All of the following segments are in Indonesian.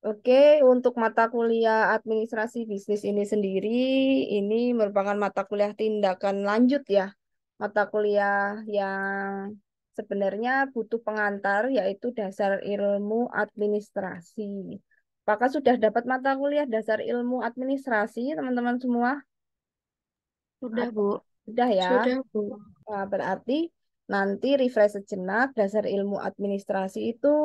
Oke, untuk mata kuliah administrasi bisnis ini sendiri, ini merupakan mata kuliah tindakan lanjut ya. Mata kuliah yang sebenarnya butuh pengantar, yaitu dasar ilmu administrasi. Apakah sudah dapat mata kuliah dasar ilmu administrasi, teman-teman semua? Sudah, Atau Bu. sudah ya? Sudah, Bu. Nah, berarti nanti refresh sejenak dasar ilmu administrasi itu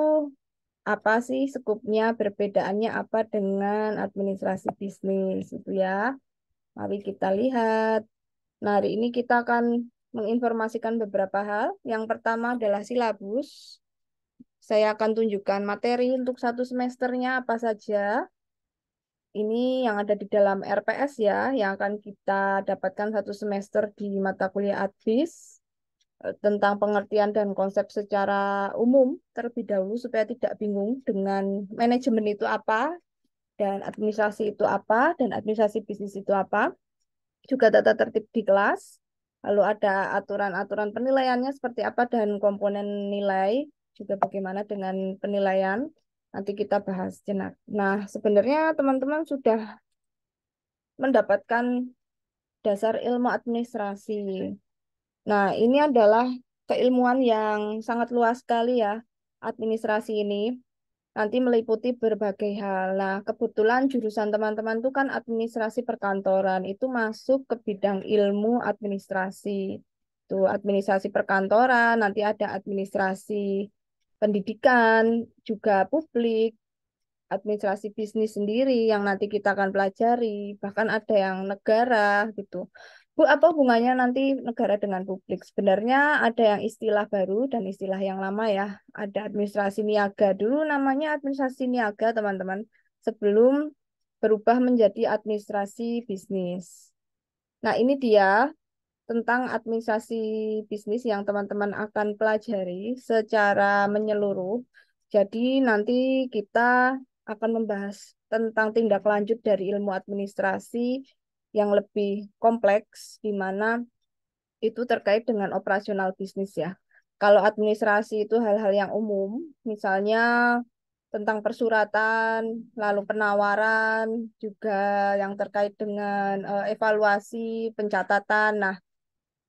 apa sih skupnya, perbedaannya apa dengan administrasi bisnis itu ya. Mari kita lihat. Nah, hari ini kita akan menginformasikan beberapa hal. Yang pertama adalah silabus. Saya akan tunjukkan materi untuk satu semesternya apa saja. Ini yang ada di dalam RPS ya, yang akan kita dapatkan satu semester di mata kuliah Advis tentang pengertian dan konsep secara umum terlebih dahulu supaya tidak bingung dengan manajemen itu apa dan administrasi itu apa dan administrasi bisnis itu apa. Juga tata tertib di kelas. Lalu ada aturan-aturan penilaiannya seperti apa dan komponen nilai juga bagaimana dengan penilaian. Nanti kita bahas jenak. Nah, sebenarnya teman-teman sudah mendapatkan dasar ilmu administrasi. Nah, ini adalah keilmuan yang sangat luas sekali ya. Administrasi ini nanti meliputi berbagai hal. Nah, kebetulan jurusan teman-teman itu kan administrasi perkantoran, itu masuk ke bidang ilmu administrasi. Tuh, administrasi perkantoran, nanti ada administrasi pendidikan, juga publik, administrasi bisnis sendiri yang nanti kita akan pelajari, bahkan ada yang negara gitu. Bu, apa hubungannya nanti negara dengan publik? Sebenarnya ada yang istilah baru dan istilah yang lama ya. Ada administrasi niaga dulu namanya administrasi niaga, teman-teman, sebelum berubah menjadi administrasi bisnis. Nah, ini dia tentang administrasi bisnis yang teman-teman akan pelajari secara menyeluruh. Jadi nanti kita akan membahas tentang tindak lanjut dari ilmu administrasi yang lebih kompleks, di mana itu terkait dengan operasional bisnis ya. Kalau administrasi itu hal-hal yang umum, misalnya tentang persuratan, lalu penawaran, juga yang terkait dengan evaluasi, pencatatan. Nah,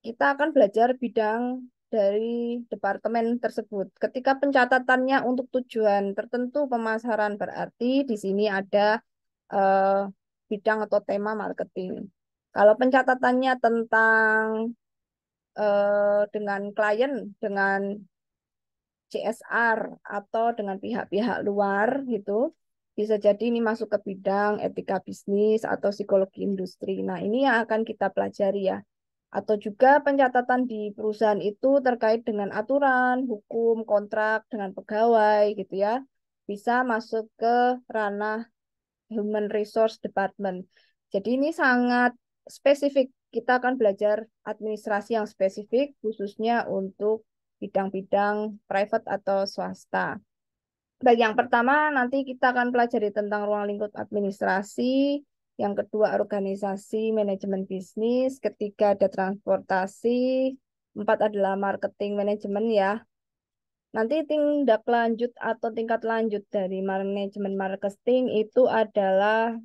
kita akan belajar bidang dari departemen tersebut. Ketika pencatatannya untuk tujuan tertentu pemasaran berarti di sini ada eh, bidang atau tema marketing. Kalau pencatatannya tentang dengan klien, dengan CSR atau dengan pihak-pihak luar gitu, bisa jadi ini masuk ke bidang etika bisnis atau psikologi industri. Nah, ini yang akan kita pelajari ya. Atau juga pencatatan di perusahaan itu terkait dengan aturan, hukum, kontrak dengan pegawai gitu ya. Bisa masuk ke ranah Human Resource Department. Jadi ini sangat spesifik. Kita akan belajar administrasi yang spesifik khususnya untuk bidang-bidang private atau swasta. Baik, yang pertama nanti kita akan pelajari tentang ruang lingkup administrasi, yang kedua organisasi manajemen bisnis, ketiga ada transportasi, empat adalah marketing manajemen ya. Nanti tindak lanjut atau tingkat lanjut dari manajemen marketing itu adalah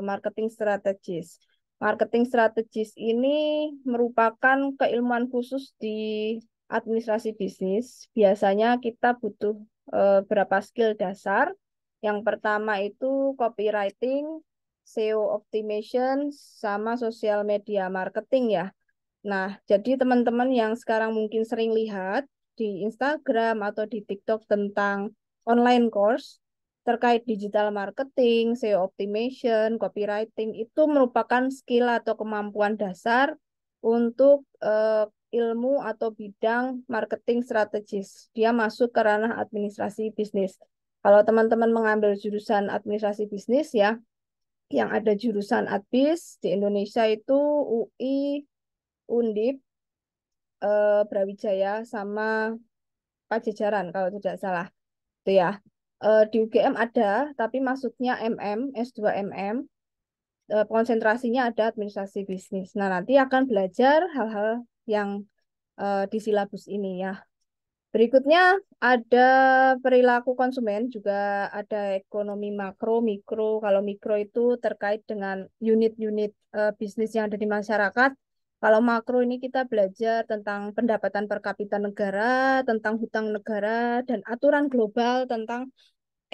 marketing strategis. Marketing strategis ini merupakan keilmuan khusus di administrasi bisnis. Biasanya kita butuh berapa skill dasar. Yang pertama itu copywriting, SEO optimization, sama social media marketing ya. Nah, jadi teman-teman yang sekarang mungkin sering lihat di Instagram atau di TikTok tentang online course terkait digital marketing, SEO optimization, copywriting itu merupakan skill atau kemampuan dasar untuk ilmu atau bidang marketing strategis. Dia masuk ke ranah administrasi bisnis. Kalau teman-teman mengambil jurusan administrasi bisnis ya, yang ada jurusan Adbis di Indonesia itu UI, Undip, Brawijaya sama Pajajaran kalau tidak salah. Itu ya. Di UGM ada, tapi masuknya MM, S2 MM. Konsentrasinya ada administrasi bisnis. Nah, nanti akan belajar hal-hal yang di silabus ini ya. Berikutnya ada perilaku konsumen, juga ada ekonomi makro, mikro. Kalau mikro itu terkait dengan unit-unit bisnis yang ada di masyarakat. Kalau makro ini kita belajar tentang pendapatan per kapita negara, tentang hutang negara, dan aturan global tentang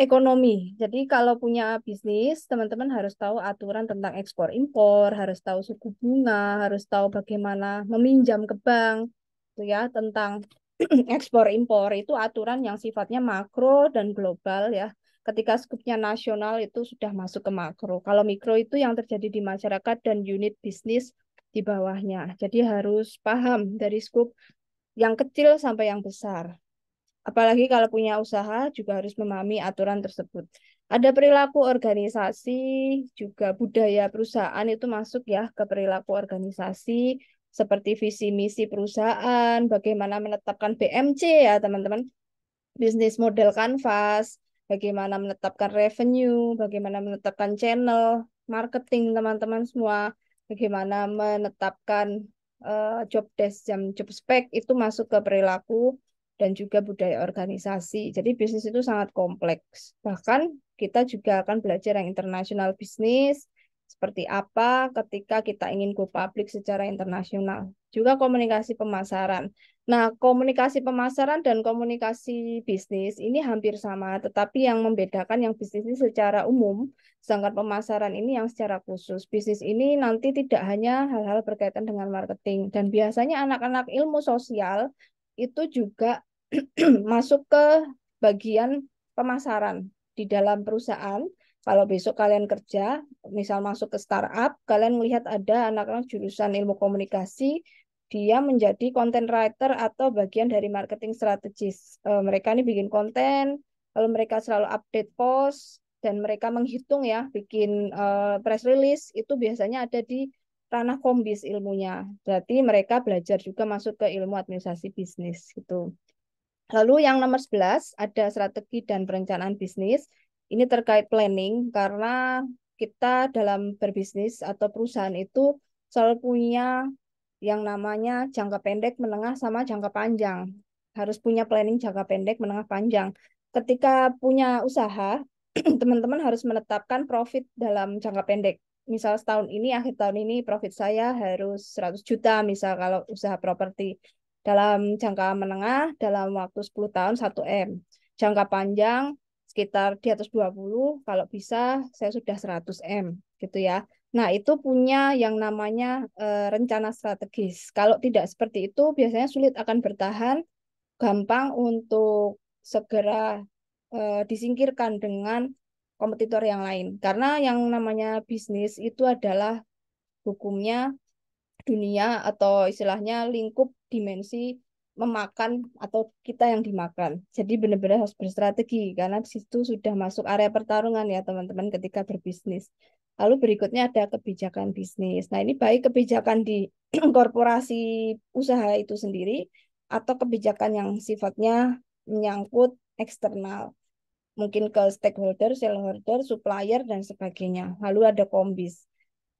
ekonomi. Jadi kalau punya bisnis, teman-teman harus tahu aturan tentang ekspor impor, harus tahu suku bunga, harus tahu bagaimana meminjam ke bank, itu ya, tentang ekspor impor itu aturan yang sifatnya makro dan global ya. Ketika skupnya nasional itu sudah masuk ke makro. Kalau mikro itu yang terjadi di masyarakat dan unit bisnis di bawahnya. Jadi harus paham dari skup yang kecil sampai yang besar. Apalagi kalau punya usaha juga harus memahami aturan tersebut. Ada perilaku organisasi, juga budaya perusahaan itu masuk ya ke perilaku organisasi, seperti visi misi perusahaan, bagaimana menetapkan BMC ya teman-teman, bisnis model canvas, bagaimana menetapkan revenue, bagaimana menetapkan channel, marketing teman-teman semua, bagaimana menetapkan job desk, jam job spec itu masuk ke perilaku dan juga budaya organisasi. Jadi bisnis itu sangat kompleks. Bahkan kita juga akan belajar yang internasional bisnis, seperti apa ketika kita ingin go public secara internasional. Juga komunikasi pemasaran. Nah, komunikasi pemasaran dan komunikasi bisnis ini hampir sama, tetapi yang membedakan yang bisnis ini secara umum, sedangkan pemasaran ini yang secara khusus. Bisnis ini nanti tidak hanya hal-hal berkaitan dengan marketing, dan biasanya anak-anak ilmu sosial itu juga masuk ke bagian pemasaran di dalam perusahaan. Kalau besok kalian kerja, misal masuk ke startup, kalian melihat ada anak-anak jurusan ilmu komunikasi, dia menjadi content writer atau bagian dari marketing strategis. Mereka ini bikin konten, lalu mereka selalu update post, dan mereka menghitung ya, bikin press release, itu biasanya ada di ranah kombis ilmunya. Berarti mereka belajar juga masuk ke ilmu administrasi bisnis gitu. Lalu yang nomor 11 ada strategi dan perencanaan bisnis. Ini terkait planning karena kita dalam berbisnis atau perusahaan itu selalu punya yang namanya jangka pendek, menengah, sama jangka panjang. Harus punya planning jangka pendek, menengah, panjang. Ketika punya usaha, teman-teman harus menetapkan profit dalam jangka pendek. Misal setahun ini, akhir tahun ini profit saya harus 100 juta, misal kalau usaha properti. Dalam jangka menengah, dalam waktu 10 tahun 1 M. Jangka panjang sekitar di atas 20, kalau bisa saya sudah 100 M gitu ya. Nah, itu punya yang namanya rencana strategis. Kalau tidak seperti itu, biasanya sulit akan bertahan, gampang untuk segera disingkirkan dengan kompetitor yang lain. Karena yang namanya bisnis itu adalah hukumnya dunia atau istilahnya lingkup dimensi memakan atau kita yang dimakan. Jadi benar-benar harus berstrategi karena di situ sudah masuk area pertarungan ya teman-teman ketika berbisnis. Lalu berikutnya ada kebijakan bisnis. Nah, ini baik kebijakan di korporasi usaha itu sendiri atau kebijakan yang sifatnya menyangkut eksternal, mungkin ke stakeholder, shareholder, supplier, dan sebagainya. Lalu ada kombis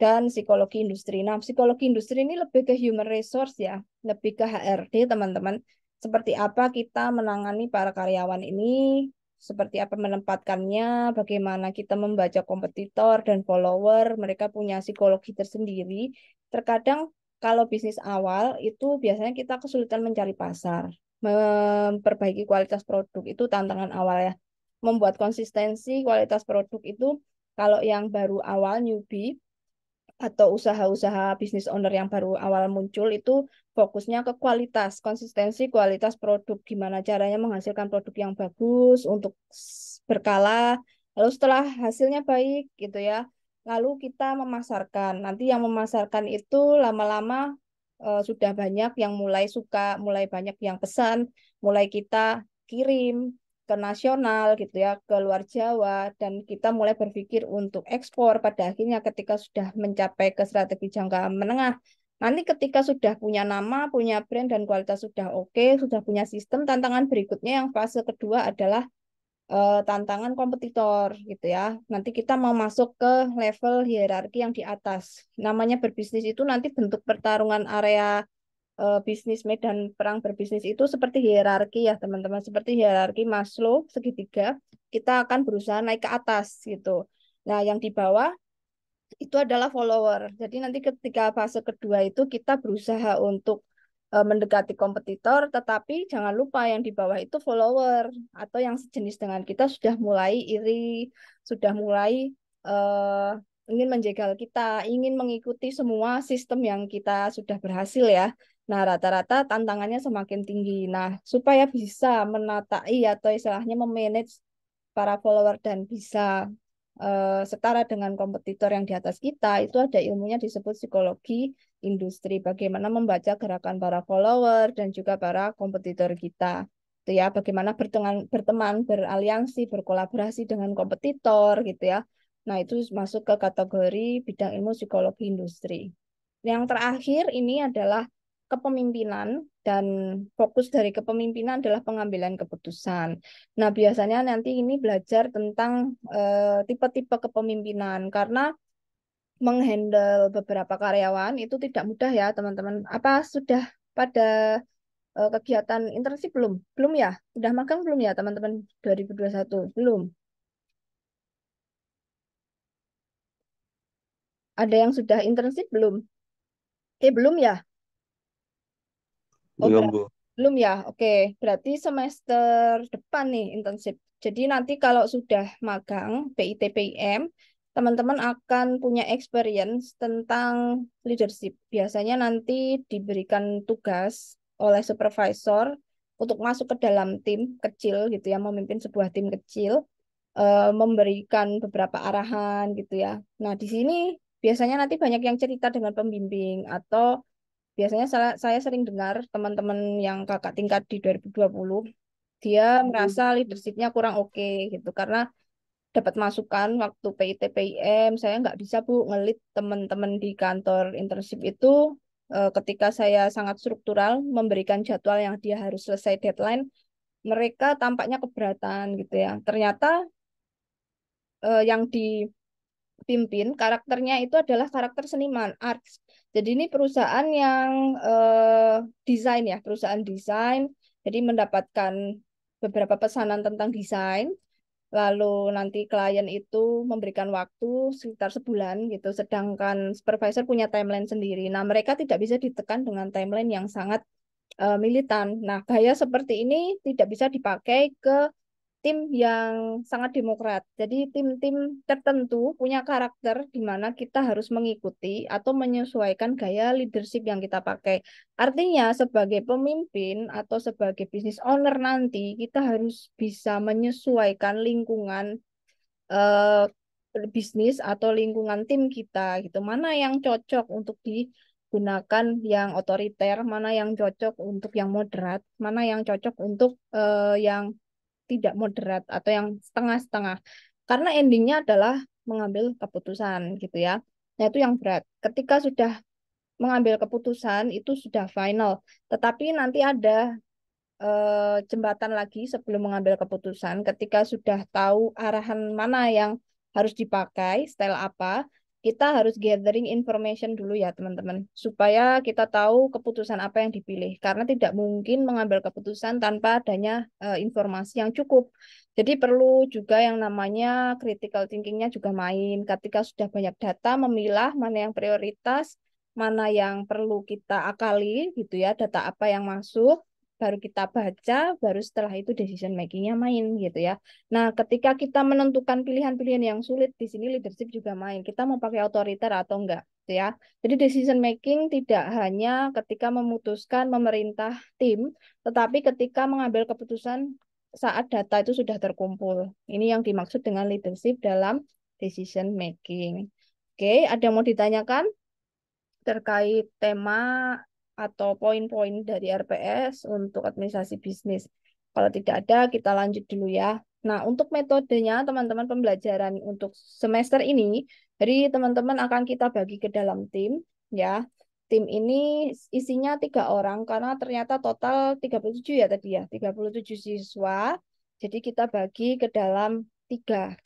dan psikologi industri. Nah, psikologi industri ini lebih ke human resource ya, lebih ke HRD teman-teman. Seperti apa kita menangani para karyawan ini, seperti apa menempatkannya, bagaimana kita membaca kompetitor dan follower, mereka punya psikologi tersendiri. Terkadang kalau bisnis awal itu biasanya kita kesulitan mencari pasar, memperbaiki kualitas produk itu tantangan awal ya. Membuat konsistensi kualitas produk itu kalau yang baru awal newbie atau usaha-usaha bisnis owner yang baru awal muncul itu fokusnya ke kualitas, konsistensi kualitas produk, gimana caranya menghasilkan produk yang bagus untuk berkala, lalu setelah hasilnya baik gitu ya, lalu kita memasarkan. Nanti yang memasarkan itu lama-lama sudah banyak yang mulai suka, mulai banyak yang pesan, mulai kita kirim ke nasional gitu ya, ke luar Jawa, dan kita mulai berpikir untuk ekspor. Pada akhirnya ketika sudah mencapai ke strategi jangka menengah, nanti ketika sudah punya nama, punya brand, dan kualitas sudah oke, sudah punya sistem, tantangan berikutnya yang fase kedua adalah tantangan kompetitor gitu ya. Nanti kita mau masuk ke level hierarki yang di atas. Namanya berbisnis itu nanti bentuk pertarungan area bisnis medan perang berbisnis itu seperti hierarki ya teman-teman, seperti hierarki Maslow segitiga. Kita akan berusaha naik ke atas gitu. Nah, yang di bawah itu adalah follower. Jadi nanti ketika fase kedua itu kita berusaha untuk mendekati kompetitor, tetapi jangan lupa yang di bawah itu follower atau yang sejenis dengan kita sudah mulai iri, sudah mulai eh, ingin menjegal kita, ingin mengikuti semua sistem yang kita sudah berhasil ya. Nah, rata-rata tantangannya semakin tinggi. Nah, supaya bisa menatai atau istilahnya memanage para follower dan bisa setara dengan kompetitor yang di atas kita, itu ada ilmunya disebut psikologi industri. Bagaimana membaca gerakan para follower dan juga para kompetitor kita. Itu ya, bagaimana berteman, beraliansi, berkolaborasi dengan kompetitor gitu ya. Nah, itu masuk ke kategori bidang ilmu psikologi industri. Yang terakhir ini adalah kepemimpinan dan fokus dari kepemimpinan adalah pengambilan keputusan. Nah, biasanya nanti ini belajar tentang tipe-tipe kepemimpinan karena menghandle beberapa karyawan itu tidak mudah ya, teman-teman. Apa sudah pada kegiatan internship belum? Belum ya? Sudah magang belum ya, teman-teman 2021? Belum. Ada yang sudah internship belum? Belum ya? Oh, Belum, Bu. belum ya? Oke, berarti semester depan nih internship. Jadi nanti kalau sudah magang PIT PIM, teman-teman akan punya experience tentang leadership. Biasanya nanti diberikan tugas oleh supervisor untuk masuk ke dalam tim kecil gitu ya, memimpin sebuah tim kecil, memberikan beberapa arahan gitu ya. Nah, di sini biasanya nanti banyak yang cerita dengan pembimbing atau biasanya saya sering dengar teman-teman yang kakak tingkat di 2020, dia merasa leadershipnya kurang oke gitu karena dapat masukan waktu PIT PIM, saya nggak bisa Bu ngelit teman-teman di kantor internship itu ketika saya sangat struktural memberikan jadwal yang dia harus selesai deadline, mereka tampaknya keberatan gitu ya. Ternyata yang dipimpin karakternya itu adalah karakter seniman, arts. Jadi ini perusahaan yang desain ya, perusahaan desain. Jadi mendapatkan beberapa pesanan tentang desain, lalu nanti klien itu memberikan waktu sekitar sebulan gitu, sedangkan supervisor punya timeline sendiri. Nah, mereka tidak bisa ditekan dengan timeline yang sangat militan. Nah, gaya seperti ini tidak bisa dipakai ke tim yang sangat demokrat. Jadi tim-tim tertentu punya karakter di mana kita harus mengikuti atau menyesuaikan gaya leadership yang kita pakai. Artinya sebagai pemimpin atau sebagai business owner nanti kita harus bisa menyesuaikan lingkungan eh, bisnis atau lingkungan tim kita gitu. Mana yang cocok untuk digunakan yang otoriter, mana yang cocok untuk yang moderat, mana yang cocok untuk yang tidak moderat atau yang setengah-setengah. Karena endingnya adalah mengambil keputusan gitu ya. Nah, itu yang berat. Ketika sudah mengambil keputusan itu sudah final. Tetapi nanti ada jembatan lagi sebelum mengambil keputusan. Ketika sudah tahu arahan mana yang harus dipakai, style apa, kita harus gathering information dulu ya teman-teman, supaya kita tahu keputusan apa yang dipilih. Karena tidak mungkin mengambil keputusan tanpa adanya informasi yang cukup. Jadi perlu juga yang namanya critical thinkingnya juga main. Ketika sudah banyak data, memilah mana yang prioritas, mana yang perlu kita akali gitu ya, data apa yang masuk baru kita baca, baru setelah itu decision makingnya main gitu ya. Nah, ketika kita menentukan pilihan-pilihan yang sulit, di sini leadership juga main. Kita mau pakai otoriter atau enggak, gitu ya. Jadi decision making tidak hanya ketika memutuskan memerintah tim, tetapi ketika mengambil keputusan saat data itu sudah terkumpul. Ini yang dimaksud dengan leadership dalam decision making. Oke, ada yang mau ditanyakan terkait tema atau poin-poin dari RPS untuk administrasi bisnis? Kalau tidak ada, kita lanjut dulu ya. Nah, untuk metodenya, teman-teman pembelajaran untuk semester ini, jadi teman-teman akan kita bagi ke dalam tim, ya. Tim ini isinya 3 orang, karena ternyata total 37 ya tadi ya, 37 siswa. Jadi kita bagi ke dalam tiga,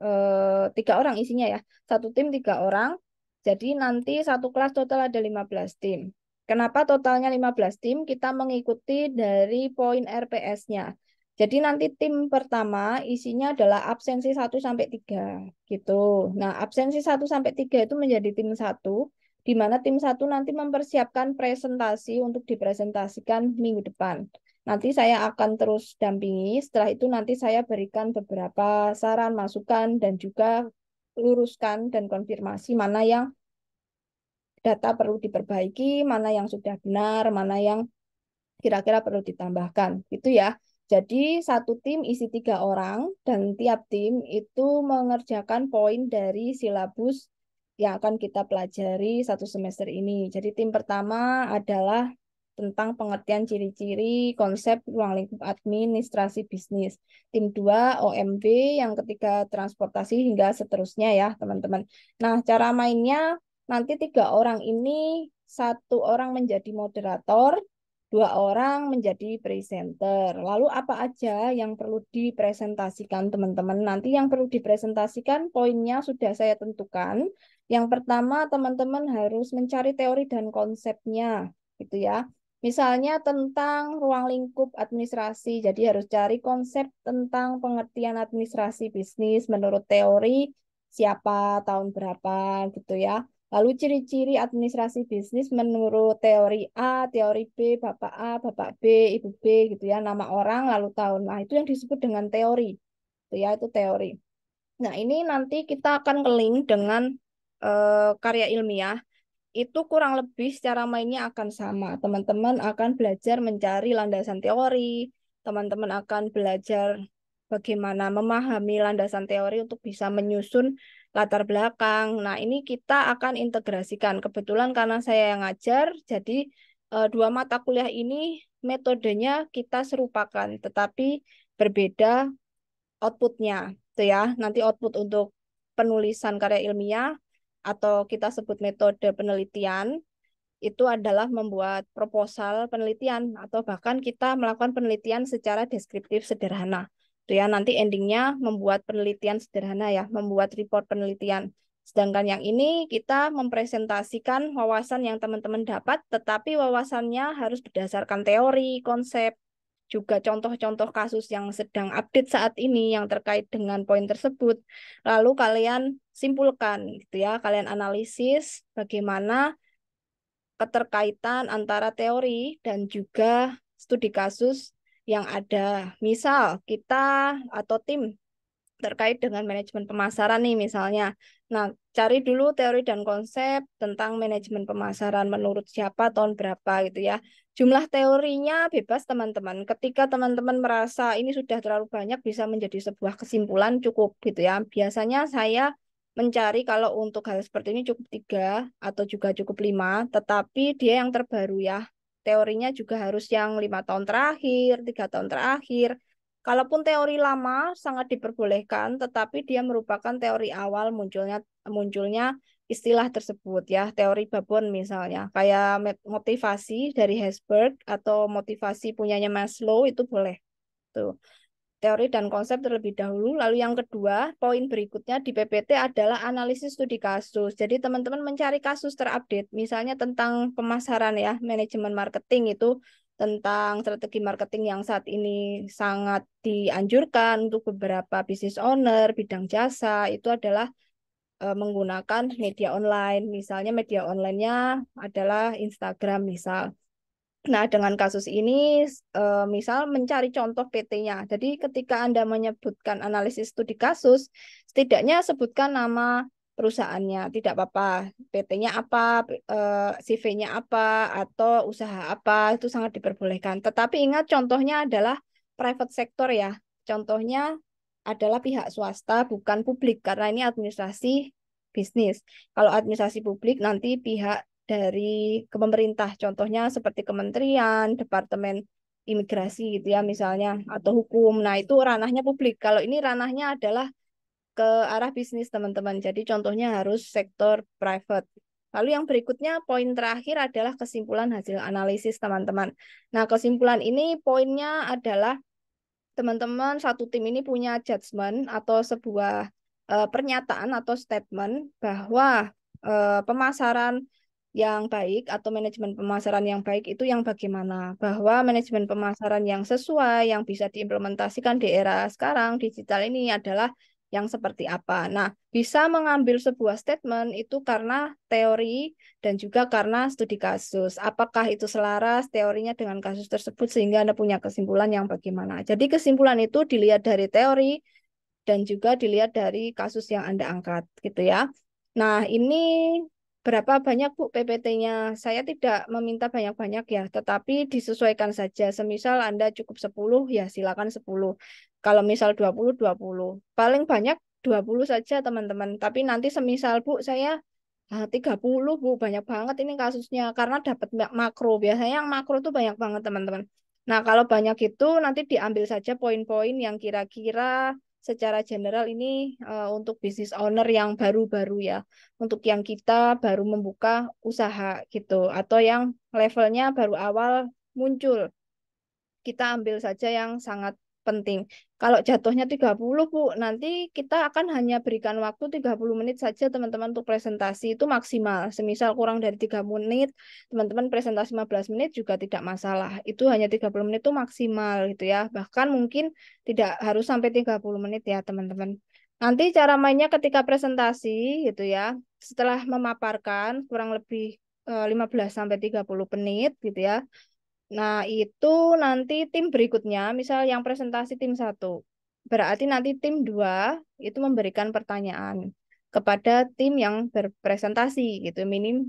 3 orang isinya ya. Satu tim 3 orang, jadi nanti satu kelas total ada 15 tim. Kenapa totalnya 15 tim? Kita mengikuti dari poin RPS-nya. Jadi nanti tim pertama isinya adalah absensi 1 sampai 3 gitu. Nah, absensi 1 sampai 3 itu menjadi tim satu, di mana tim satu nanti mempersiapkan presentasi untuk dipresentasikan minggu depan. Nanti saya akan terus dampingi, setelah itu nanti saya berikan beberapa saran, masukan, dan juga luruskan dan konfirmasi mana yang data perlu diperbaiki, mana yang sudah benar, mana yang kira-kira perlu ditambahkan. Itu ya. Jadi satu tim isi 3 orang dan tiap tim itu mengerjakan poin dari silabus yang akan kita pelajari 1 semester ini. Jadi tim pertama adalah tentang pengertian ciri-ciri konsep ruang lingkup administrasi bisnis. Tim 2 OMB, yang ketiga transportasi hingga seterusnya ya teman-teman. Nah, cara mainnya nanti 3 orang ini, 1 orang menjadi moderator, 2 orang menjadi presenter. Lalu apa aja yang perlu dipresentasikan teman-teman? Nanti yang perlu dipresentasikan poinnya sudah saya tentukan. Yang pertama teman-teman harus mencari teori dan konsepnya, gitu ya. Misalnya tentang ruang lingkup administrasi, jadi harus cari konsep tentang pengertian administrasi bisnis menurut teori siapa, tahun berapa, gitu ya. Lalu ciri-ciri administrasi bisnis menurut teori A, teori B, Bapak A, Bapak B, Ibu B gitu ya, nama orang lalu tahun. Nah, itu yang disebut dengan teori. Itu ya, itu teori. Nah, ini nanti kita akan nge-link dengan karya ilmiah. Itu kurang lebih secara mainnya akan sama. Teman-teman akan belajar mencari landasan teori, teman-teman akan belajar bagaimana memahami landasan teori untuk bisa menyusun latar belakang. Nah, ini kita akan integrasikan. Kebetulan karena saya yang ngajar, jadi 2 mata kuliah ini metodenya kita serupakan, tetapi berbeda outputnya. Itu ya, nanti output untuk penulisan karya ilmiah atau kita sebut metode penelitian itu adalah membuat proposal penelitian atau bahkan kita melakukan penelitian secara deskriptif sederhana. Itu ya, nanti endingnya membuat penelitian sederhana ya, membuat report penelitian. Sedangkan yang ini kita mempresentasikan wawasan yang teman-teman dapat, tetapi wawasannya harus berdasarkan teori, konsep, juga contoh-contoh kasus yang sedang update saat ini yang terkait dengan poin tersebut. Lalu kalian simpulkan gitu ya, kalian analisis bagaimana keterkaitan antara teori dan juga studi kasus yang ada. Misal kita atau tim terkait dengan manajemen pemasaran nih misalnya. Nah, cari dulu teori dan konsep tentang manajemen pemasaran menurut siapa, tahun berapa gitu ya. Jumlah teorinya bebas teman-teman. Ketika teman-teman merasa ini sudah terlalu banyak bisa menjadi sebuah kesimpulan cukup gitu ya. Biasanya saya mencari kalau untuk hal seperti ini cukup 3 atau juga cukup 5, tetapi dia yang terbaru ya. Teorinya juga harus yang 5 tahun terakhir, 3 tahun terakhir. Kalaupun teori lama sangat diperbolehkan, tetapi dia merupakan teori awal munculnya istilah tersebut ya, teori babon misalnya, kayak motivasi dari Herzberg atau motivasi punyanya Maslow itu boleh tuh. Teori dan konsep terlebih dahulu, lalu yang kedua, poin berikutnya di PPT adalah analisis studi kasus. Jadi teman-teman mencari kasus terupdate, misalnya tentang pemasaran ya, manajemen marketing itu tentang strategi marketing yang saat ini sangat dianjurkan untuk beberapa business owner, bidang jasa, itu adalah menggunakan media online. Misalnya media online-nya adalah Instagram misal. Nah, dengan kasus ini, misal mencari contoh PT-nya. Jadi, ketika Anda menyebutkan analisis studi kasus, setidaknya sebutkan nama perusahaannya. Tidak apa-apa, PT-nya apa, CV-nya apa, atau usaha apa, itu sangat diperbolehkan. Tetapi ingat, contohnya adalah private sector ya. Contohnya adalah pihak swasta, bukan publik, karena ini administrasi bisnis. Kalau administrasi publik, nanti pihak dari ke pemerintah, contohnya seperti kementerian, departemen imigrasi gitu ya misalnya, atau hukum. Nah, itu ranahnya publik. Kalau ini ranahnya adalah ke arah bisnis, teman-teman. Jadi contohnya harus sektor private. Lalu yang berikutnya, poin terakhir adalah kesimpulan hasil analisis, teman-teman. Nah, kesimpulan ini poinnya adalah teman-teman satu tim ini punya judgement atau sebuah pernyataan atau statement bahwa pemasaran yang baik atau manajemen pemasaran yang baik itu yang bagaimana? Bahwa manajemen pemasaran yang sesuai, yang bisa diimplementasikan di era sekarang digital ini adalah yang seperti apa. Nah, bisa mengambil sebuah statement itu karena teori dan juga karena studi kasus. Apakah itu selaras teorinya dengan kasus tersebut sehingga Anda punya kesimpulan yang bagaimana? Jadi kesimpulan itu dilihat dari teori dan juga dilihat dari kasus yang Anda angkat gitu ya. Nah, ini berapa banyak Bu PPT-nya? Saya tidak meminta banyak-banyak ya, tetapi disesuaikan saja. Semisal Anda cukup 10 ya silakan 10. Kalau misal 20 20. Paling banyak 20 saja teman-teman. Tapi nanti semisal Bu saya 30 Bu, banyak banget ini kasusnya karena dapat makro. Biasanya yang makro tuh banyak banget teman-teman. Nah, kalau banyak itu nanti diambil saja poin-poin yang kira-kira secara general ini untuk business owner yang baru-baru ya. Untuk yang kita baru membuka usaha gitu atau yang levelnya baru awal muncul kita ambil saja yang sangat penting. Kalau jatuhnya 30 Bu, nanti kita akan hanya berikan waktu 30 menit saja teman-teman untuk presentasi itu maksimal. Semisal kurang dari 3 menit, teman-teman presentasi 15 menit juga tidak masalah. Itu hanya 30 menit itu maksimal gitu ya. Bahkan mungkin tidak harus sampai 30 menit ya teman-teman. Nanti cara mainnya ketika presentasi gitu ya. Setelah memaparkan kurang lebih 15 sampai 30 menit gitu ya. Nah, itu nanti tim berikutnya, misal yang presentasi tim satu, berarti nanti tim dua itu memberikan pertanyaan kepada tim yang berpresentasi gitu,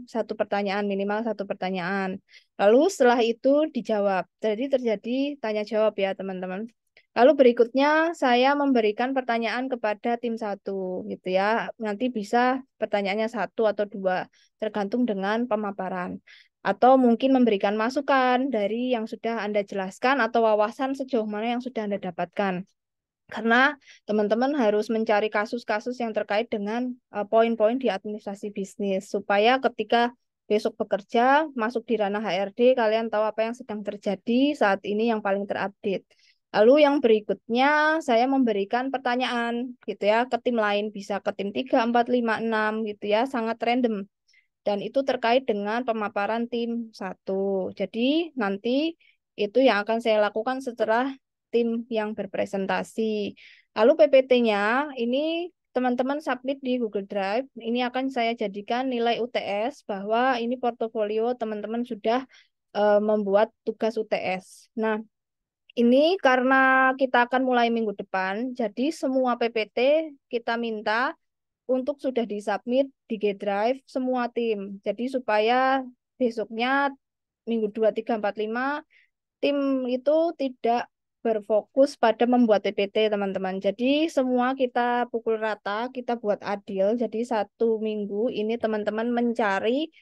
satu pertanyaan, minimal satu pertanyaan. Lalu setelah itu dijawab. Jadi terjadi tanya jawab ya teman-teman. Lalu berikutnya saya memberikan pertanyaan kepada tim satu gitu ya. Nanti bisa pertanyaannya satu atau dua, tergantung dengan pemaparan atau mungkin memberikan masukan dari yang sudah Anda jelaskan atau wawasan sejauh mana yang sudah Anda dapatkan. Karena teman-teman harus mencari kasus-kasus yang terkait dengan poin-poin di administrasi bisnis supaya ketika besok bekerja masuk di ranah HRD kalian tahu apa yang sedang terjadi saat ini yang paling terupdate. Lalu yang berikutnya saya memberikan pertanyaan gitu ya ke tim lain bisa ke tim 3 4 5 6 gitu ya sangat random dan itu terkait dengan pemaparan tim satu. Jadi nanti itu yang akan saya lakukan setelah tim yang berpresentasi. Lalu PPT-nya ini teman-teman submit di Google Drive. Ini akan saya jadikan nilai UTS bahwa ini portofolio teman-teman sudah membuat tugas UTS. Nah, ini karena kita akan mulai minggu depan, jadi semua PPT kita minta untuk sudah disubmit di G Drive semua tim. Jadi supaya besoknya minggu 2 3 4 5 tim itu tidak berfokus pada membuat PPT, teman-teman. Jadi semua kita pukul rata, kita buat adil. Jadi satu minggu ini teman-teman mencari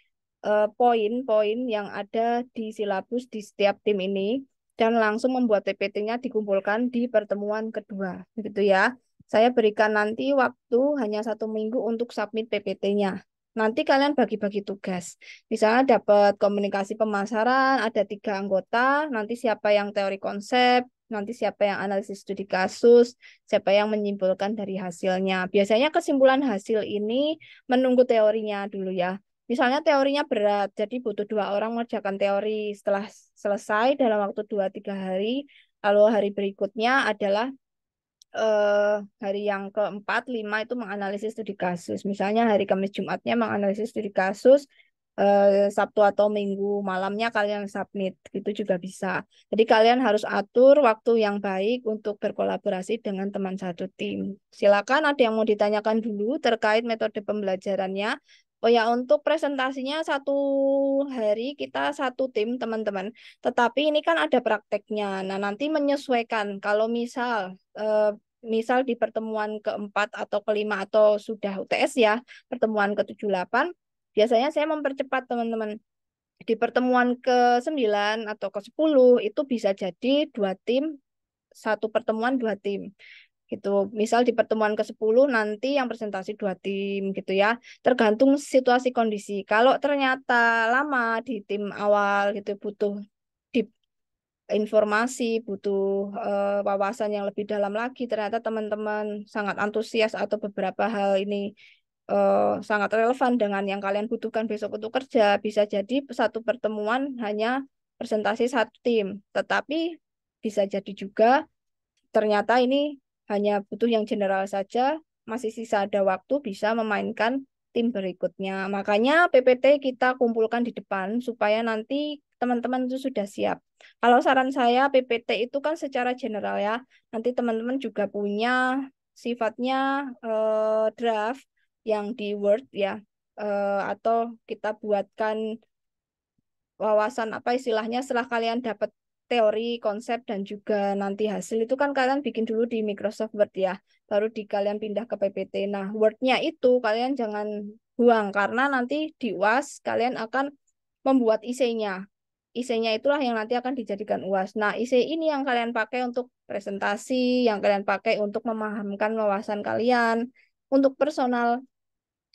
poin-poin yang ada di silabus di setiap tim ini dan langsung membuat PPT-nya dikumpulkan di pertemuan kedua, gitu ya. Saya berikan nanti waktu hanya satu minggu untuk submit PPT-nya. Nanti kalian bagi-bagi tugas. Misalnya dapat komunikasi pemasaran, ada 3 anggota, nanti siapa yang teori konsep, nanti siapa yang analisis studi kasus, siapa yang menyimpulkan dari hasilnya. Biasanya kesimpulan hasil ini menunggu teorinya dulu ya. Misalnya teorinya berat, jadi butuh 2 orang mengerjakan teori. Setelah selesai dalam waktu 2 3 hari, lalu hari berikutnya adalah eh, hari yang keempat, lima itu menganalisis studi kasus. Misalnya hari Kamis Jumatnya menganalisis studi kasus, Sabtu atau Minggu malamnya kalian submit, itu juga bisa. Jadi kalian harus atur waktu yang baik untuk berkolaborasi dengan teman satu tim. Silakan ada yang mau ditanyakan dulu terkait metode pembelajarannya. Oh ya, untuk presentasinya satu hari kita satu tim, teman-teman. Tetapi ini kan ada prakteknya. Nah, nanti menyesuaikan. Kalau misal di pertemuan keempat atau kelima atau sudah UTS ya, pertemuan ke-7 8, biasanya saya mempercepat teman-teman. Di pertemuan ke-9 atau ke-10 itu bisa jadi 2 tim, satu pertemuan 2 tim gitu. Misal di pertemuan ke-10 nanti yang presentasi 2 tim gitu ya. Tergantung situasi kondisi. Kalau ternyata lama di tim awal gitu butuh deep informasi, butuh wawasan yang lebih dalam lagi. Ternyata teman-teman sangat antusias atau beberapa hal ini sangat relevan dengan yang kalian butuhkan besok untuk kerja. Bisa jadi satu pertemuan hanya presentasi satu tim, tetapi bisa jadi juga ternyata ini hanya butuh yang general saja, masih sisa ada waktu bisa memainkan tim berikutnya. Makanya PPT kita kumpulkan di depan supaya nanti teman-teman itu sudah siap. Kalau saran saya PPT itu kan secara general ya. Nanti teman-teman juga punya sifatnya draft yang di Word ya. Atau kita buatkan wawasan apa istilahnya setelah kalian dapat teori, konsep dan juga nanti hasil itu kan kalian bikin dulu di Microsoft Word ya, baru di kalian pindah ke PPT. Nah, Word-nya itu kalian jangan buang karena nanti di UAS kalian akan membuat IC-nya. IC-nya itulah yang nanti akan dijadikan UAS. Nah, IC ini yang kalian pakai untuk presentasi, yang kalian pakai untuk memahamkan wawasan kalian, untuk personal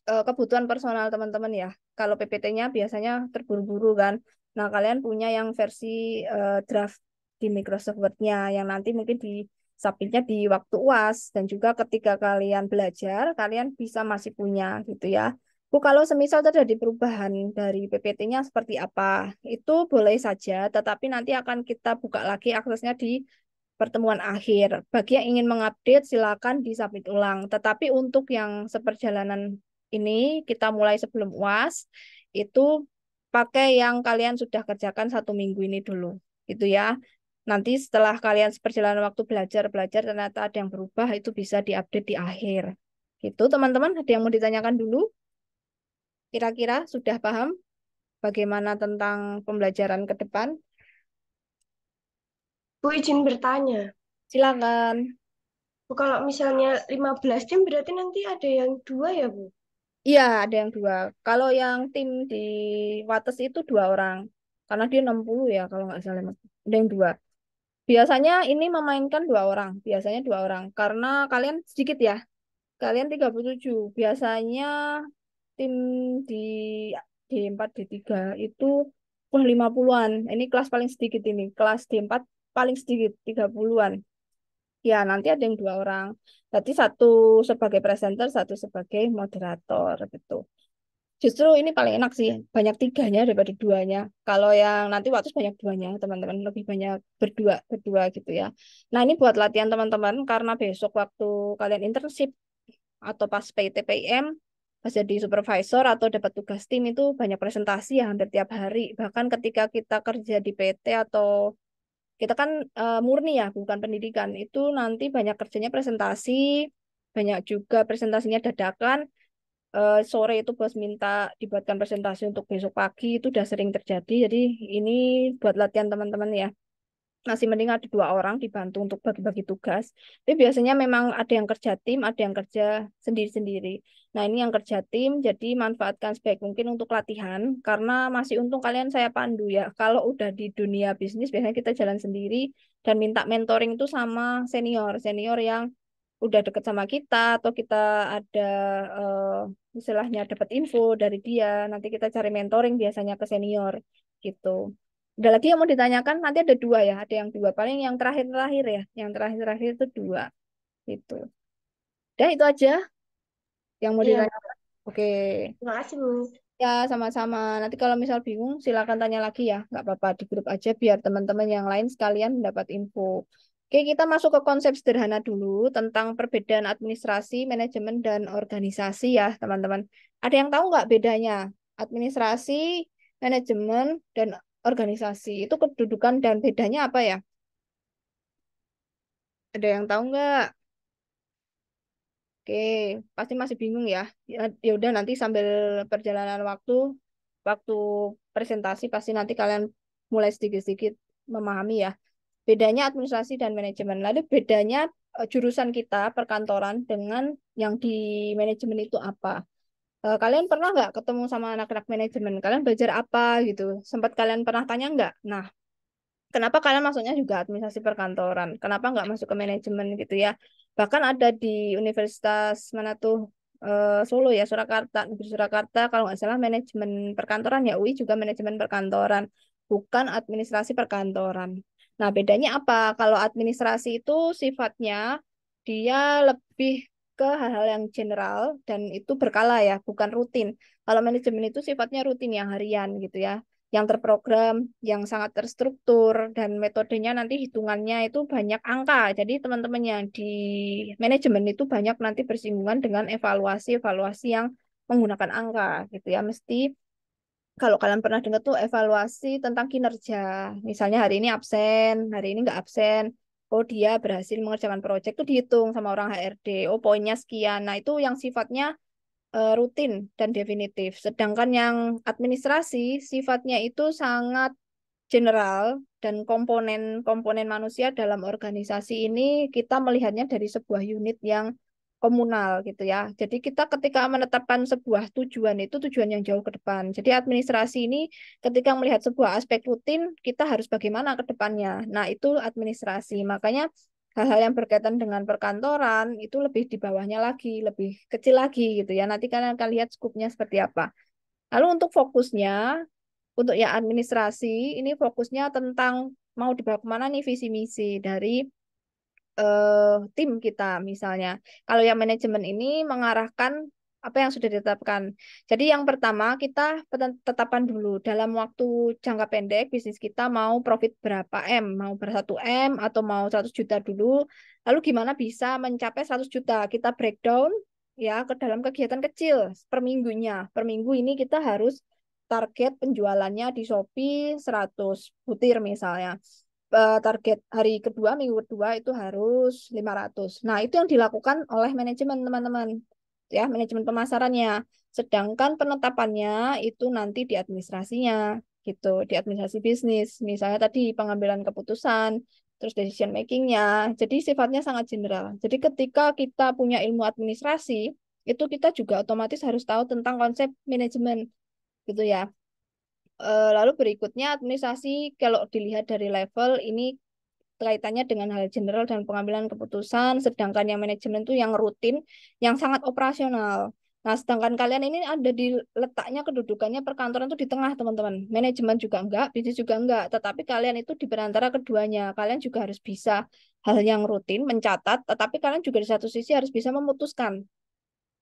kebutuhan personal teman-teman ya. Kalau PPT-nya biasanya terburu-buru kan. Nah, kalian punya yang versi draft di Microsoft Word-nya yang nanti mungkin di submit-nya di waktu UAS dan juga ketika kalian belajar, kalian bisa masih punya gitu ya. Bu, kalau semisal terjadi perubahan dari PPT-nya seperti apa, itu boleh saja, tetapi nanti akan kita buka lagi aksesnya di pertemuan akhir. Bagi yang ingin mengupdate, silakan disubmit ulang. Tetapi untuk yang seperjalanan ini, kita mulai sebelum UAS, itu pakai yang kalian sudah kerjakan 1 minggu ini dulu. Gitu ya. Nanti setelah kalian seperjalanan waktu belajar-belajar, ternyata ada yang berubah, itu bisa diupdate di akhir. Gitu, teman-teman. Ada yang mau ditanyakan dulu? Kira-kira sudah paham bagaimana tentang pembelajaran ke depan? Bu izin bertanya. Silakan. Bu, kalau misalnya 15 tim berarti nanti ada yang dua ya, Bu? Iya, ada yang dua. Kalau yang tim di Wates itu 2 orang. Karena dia 60 ya, kalau nggak salah. Mas. Ada yang dua. Biasanya ini memainkan 2 orang. Biasanya 2 orang. Karena kalian sedikit ya. Kalian 37. Biasanya tim di D4, D3 itu 50-an. Ini kelas paling sedikit ini. Kelas D4 paling sedikit, 30-an. Ya, nanti ada yang 2 orang. Berarti satu sebagai presenter, satu sebagai moderator gitu. Justru ini paling enak sih, banyak tiganya daripada duanya. Kalau yang nanti waktu banyak duanya, teman-teman lebih banyak berdua berdua gitu ya. Nah ini buat latihan teman-teman karena besok waktu kalian internship atau pas PTPM, pas jadi supervisor atau dapat tugas tim itu banyak presentasi ya hampir tiap hari. Bahkan ketika kita kerja di PT atau kita kan murni ya, bukan pendidikan, itu nanti banyak kerjanya presentasi, banyak juga presentasinya dadakan sore itu bos minta dibuatkan presentasi untuk besok pagi itu udah sering terjadi. Jadi ini buat latihan teman-teman ya. Masih mending ada 2 orang dibantu untuk bagi-bagi tugas. Tapi biasanya memang ada yang kerja tim, ada yang kerja sendiri-sendiri. Nah ini yang kerja tim, jadi manfaatkan sebaik mungkin untuk latihan. Karena masih untung kalian saya pandu ya. Kalau udah di dunia bisnis, biasanya kita jalan sendiri dan minta mentoring itu sama senior. Senior yang udah deket sama kita atau kita ada istilahnya dapat info dari dia nanti kita cari mentoring biasanya ke senior gitu. Ada lagi yang mau ditanyakan? Nanti ada 2 ya, ada yang 2 paling yang terakhir-terakhir ya, yang terakhir-terakhir itu 2 itu. Dan itu aja yang mau Iya, ditanyakan. Oke. terima kasih, Bu. Ya, sama-sama. Nanti kalau misal bingung, silakan tanya lagi ya. Nggak apa-apa, di grup aja biar teman-teman yang lain sekalian mendapat info. Oke, kita masuk ke konsep sederhana dulu tentang perbedaan administrasi, manajemen, dan organisasi ya, teman-teman. Ada yang tahu nggak bedanya? Administrasi, manajemen, dan organisasi. Itu kedudukan dan bedanya apa ya? Ada yang tahu nggak? Oke, pasti masih bingung ya. Ya udah nanti sambil perjalanan waktu presentasi pasti nanti kalian mulai sedikit-sedikit memahami ya. Bedanya administrasi dan manajemen. Lalu bedanya jurusan kita perkantoran dengan yang di manajemen itu apa? Kalian pernah nggak ketemu sama anak-anak manajemen? Kalian belajar apa gitu? Sempat kalian pernah tanya nggak? Nah, kenapa kalian masuknya juga administrasi perkantoran? Kenapa nggak masuk ke manajemen gitu ya? Bahkan ada di Universitas mana tuh Solo ya, Surakarta, Negeri Surakarta kalau nggak salah manajemen perkantoran ya UI juga manajemen perkantoran, bukan administrasi perkantoran. Nah, bedanya apa? Kalau administrasi itu sifatnya dia lebih ke hal-hal yang general dan itu berkala ya, bukan rutin. Kalau manajemen itu sifatnya rutin yang harian gitu ya, yang terprogram, yang sangat terstruktur dan metodenya nanti hitungannya itu banyak angka. Jadi teman-teman yang di manajemen itu banyak nanti bersinggungan dengan evaluasi-evaluasi yang menggunakan angka gitu ya. Mesti kalau kalian pernah dengar tuh evaluasi tentang kinerja. Misalnya hari ini absen, hari ini nggak absen. Oh dia berhasil mengerjakan proyek tuh dihitung sama orang HRD. Oh poinnya sekian. Nah itu yang sifatnya rutin dan definitif. Sedangkan yang administrasi sifatnya itu sangat general dan komponen-komponen manusia dalam organisasi ini kita melihatnya dari sebuah unit yang komunal gitu ya. Jadi kita ketika menetapkan sebuah tujuan itu tujuan yang jauh ke depan. Jadi administrasi ini ketika melihat sebuah aspek rutin kita harus bagaimana ke depannya. Nah, itu administrasi. Makanya hal-hal yang berkaitan dengan perkantoran itu lebih di bawahnya lagi, lebih kecil lagi gitu ya. Nanti kalian akan lihat skupnya seperti apa. Lalu untuk fokusnya, untuk yang administrasi, ini fokusnya tentang mau dibawa kemana nih visi misi dari tim kita misalnya. Kalau yang manajemen ini mengarahkan apa yang sudah ditetapkan. Jadi yang pertama kita tetapkan dulu dalam waktu jangka pendek bisnis kita mau profit berapa M, mau ber 1 M atau mau 100 juta dulu. Lalu gimana bisa mencapai 100 juta? Kita breakdown ya ke dalam kegiatan kecil per minggunya. Per minggu ini kita harus target penjualannya di Shopee 100 butir misalnya. Target hari kedua, minggu kedua itu harus 500. Nah, itu yang dilakukan oleh manajemen, teman-teman. Ya, manajemen pemasarannya. Sedangkan penetapannya itu nanti di administrasinya, gitu, di administrasi bisnis. Misalnya tadi pengambilan keputusan, terus decision making-nya. Jadi sifatnya sangat general. Jadi ketika kita punya ilmu administrasi, itu kita juga otomatis harus tahu tentang konsep manajemen, gitu ya. Lalu berikutnya administrasi kalau dilihat dari level ini kaitannya dengan hal general dan pengambilan keputusan, sedangkan yang manajemen itu yang rutin, yang sangat operasional. Nah, sedangkan kalian ini ada di letaknya kedudukannya perkantoran itu di tengah, teman-teman. Manajemen juga enggak, bisnis juga enggak, tetapi kalian itu di perantara keduanya. Kalian juga harus bisa hal yang rutin, mencatat, tetapi kalian juga di satu sisi harus bisa memutuskan.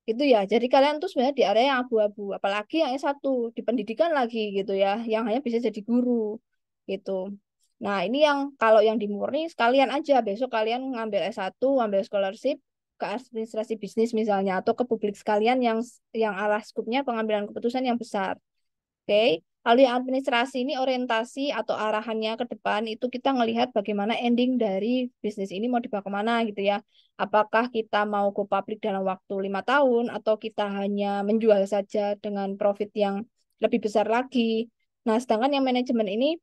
Itu ya, jadi kalian tuh sebenarnya di area yang abu-abu, apalagi yang S1 di pendidikan lagi gitu ya, yang hanya bisa jadi guru gitu. Nah, ini yang kalau yang di murni sekalian aja besok kalian ngambil S1, ngambil scholarship ke administrasi bisnis misalnya atau ke publik sekalian yang arah skupnya pengambilan keputusan yang besar. Oke. Lalu yang administrasi ini orientasi atau arahannya ke depan itu kita ngelihat bagaimana ending dari bisnis ini mau dibawa kemana gitu ya. Apakah kita mau go public dalam waktu 5 tahun atau kita hanya menjual saja dengan profit yang lebih besar lagi. Nah, sedangkan yang manajemen ini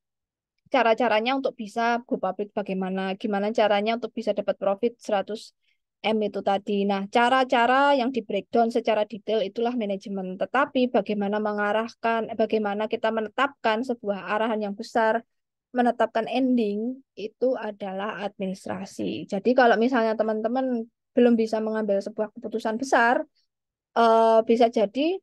cara-caranya untuk bisa go public bagaimana, gimana caranya untuk bisa dapat profit 100 M itu tadi. Nah, cara-cara yang di breakdown secara detail itulah manajemen. Tetapi bagaimana mengarahkan, bagaimana kita menetapkan sebuah arahan yang besar, menetapkan ending, itu adalah administrasi. Jadi kalau misalnya teman-teman belum bisa mengambil sebuah keputusan besar, bisa jadi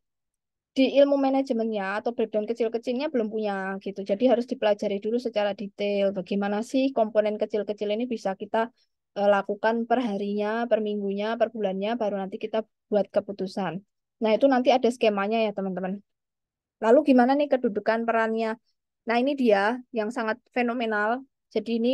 di ilmu manajemennya atau breakdown kecil-kecilnya belum punya gitu. Jadi harus dipelajari dulu secara detail bagaimana sih komponen kecil-kecil ini bisa kita lakukan per harinya, per minggunya, per bulannya, baru nanti kita buat keputusan. Nah, itu nanti ada skemanya ya, teman-teman. Lalu gimana nih kedudukan perannya? Nah, ini dia yang sangat fenomenal. Jadi ini